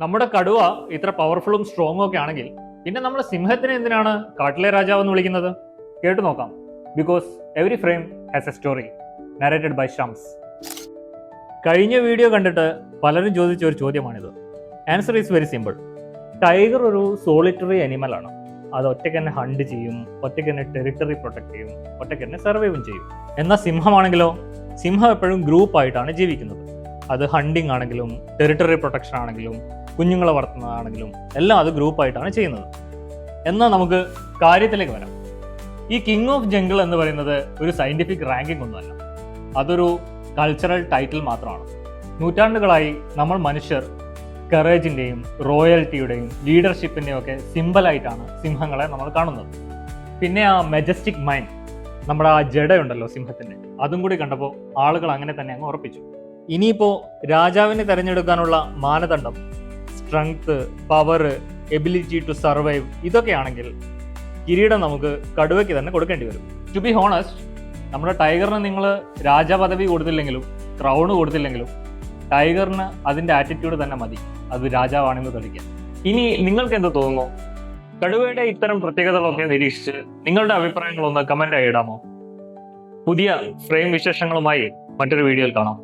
നമ്മുടെ കടുവ ഇത്ര പവർഫുള്ളും സ്ട്രോങ്ങും ഒക്കെ ആണെങ്കിൽ പിന്നെ നമ്മൾ സിംഹത്തിനെ എന്തിനാണ് കാട്ടിലെ രാജാവ് എന്ന് വിളിക്കുന്നത്? കേട്ടു നോക്കാം. Because every frame has a story narrated by Shams. കഴിഞ്ഞ വീഡിയോ കണ്ടിട്ട് പലരും ചോദിച്ച ഒരു ചോദ്യമാണിത്. Answer is very simple. Tiger ഒരു സോളിറ്ററി അനിമലാണ്. അത് ഒറ്റയ്ക്ക് തന്നെ ഹണ്ട് ചെയ്യും, ഒറ്റയ്ക്ക് തന്നെ ടെറിട്ടറി പ്രൊട്ടക്ട് ചെയ്യും, ഒറ്റയ്ക്ക് തന്നെ സർവൈവും ചെയ്യും. എന്നാൽ സിംഹമാണെങ്കിലോ, സിംഹം എപ്പോഴും ഗ്രൂപ്പായിട്ടാണ് ജീവിക്കുന്നത്. അത് ഹണ്ടിങ് ആണെങ്കിലും ടെറിട്ടറി പ്രൊട്ടക്ഷൻ ആണെങ്കിലും കുഞ്ഞുങ്ങളെ വളർത്തുന്നതാണെങ്കിലും എല്ലാം അത് ഗ്രൂപ്പായിട്ടാണ് ചെയ്യുന്നത്. എന്നാൽ നമുക്ക് കാര്യത്തിലേക്ക് വരാം. ഈ കിങ് ഓഫ് ജംഗിൾ എന്ന് പറയുന്നത് ഒരു സയന്റിഫിക് റാങ്കിംഗ് ഒന്നുമല്ല, അതൊരു കൾച്ചറൽ ടൈറ്റിൽ മാത്രമാണ്. നൂറ്റാണ്ടുകളായി നമ്മൾ മനുഷ്യർ കറേജിൻ്റെയും റോയൽറ്റിയുടെയും ലീഡർഷിപ്പിൻ്റെയും ഒക്കെ സിമ്പലായിട്ടാണ് സിംഹങ്ങളെ നമ്മൾ കാണുന്നത്. പിന്നെ ആ മെജസ്റ്റിക് മൈൻഡ്, നമ്മുടെ ആ ജഡയുണ്ടല്ലോ സിംഹത്തിൻ്റെ, അതും കൂടി കണ്ടപ്പോൾ ആളുകൾ അങ്ങനെ തന്നെ അങ്ങ് ഉറപ്പിച്ചു. ഇനിയിപ്പോൾ രാജാവിനെ തിരഞ്ഞെടുക്കാനുള്ള മാനദണ്ഡം strength, power, ability to survive ഇതൊക്കെയാണെങ്കിൽ കിരീടം നമുക്ക് കടുവയ്ക്ക് തന്നെ കൊടുക്കേണ്ടി വരും. ടു ബി ഹോണസ്റ്റ്, നമ്മുടെ ടൈഗറിന് നിങ്ങൾ രാജപദവി കൊടുത്തില്ലെങ്കിലും ക്രൗണ് കൊടുത്തില്ലെങ്കിലും ടൈഗറിന് അതിൻ്റെ ആറ്റിറ്റ്യൂഡ് തന്നെ മതി, അത് രാജാവാണെന്ന് തെളിയിക്കാൻ. ഇനി നിങ്ങൾക്ക് എന്ത് തോന്നുന്നു? കടുവയുടെ ഇത്തരം പ്രത്യേകതകളൊക്കെ നിരീക്ഷിച്ച് നിങ്ങളുടെ അഭിപ്രായങ്ങളൊന്ന് കമൻ്റായി ഇടാമോ? പുതിയ ഫ്രെയിം വിശേഷങ്ങളുമായി മറ്റൊരു വീഡിയോയിൽ കാണാം.